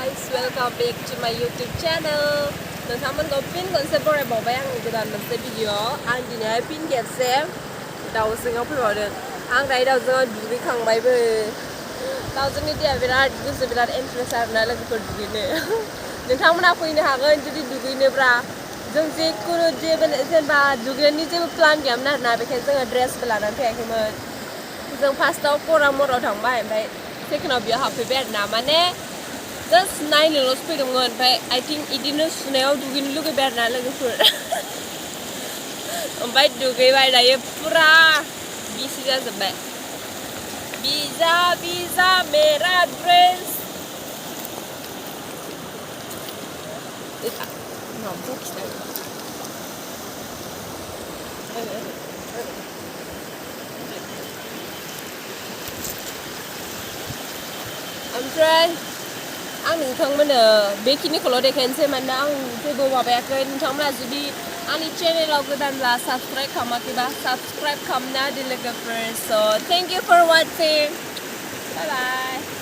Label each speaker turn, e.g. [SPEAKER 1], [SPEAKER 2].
[SPEAKER 1] guys, welcome back to my YouTube channel. नोंथांमोनखौ फिन खनसे बरायबावबाय आंनि गोदान मोनसे भिडिअ आं दिनैहाय फिन खेबसे दाउजेंआव फैबावदों आं दायो दाउजेंआव दुगैखांबायबो दाउजेंनि दैया बिराद गुसु बिराद इन्टारेस्ट आरोना लोगोफोर दुगैनो नोंथांमोना फैनो हागोन जुदि दुगैनोब्ला जों जेखुनु जेनेबा दुगैनायनि जेबो प्लान गैयामोन आरोना बेखायनो जोङो ड्रेसबो लानानै फैयाखैमोन जों फार्स्टआव करामराव थांबाय ओमफ्राय सेकेन्डआव बेयाव हाबफैबाय आरोना माने just नायनोल'सो फैदोंमोन ओमफ्राय I think इदिनो सुनायाव दुगैनो लुगैबाय आरोना लोगोफोर ओमफ्राय दुगैबाय दायो पुरा गिसि जाजोब्बाय भिजा भिजा मेरा ड्रेस ओमफ्राय आं नोंथांमोननो बेखिनिखौल' देखायनोसै मानोना आं जेबो माबायाखै नोंथांमोना जुदि आंनि चेनेलाव गोदानब्ला साबस्क्राइब खालामाखैबा साबस्क्राइब खालामना होदो लोगोफोर स' thank you for वाचिं bye bye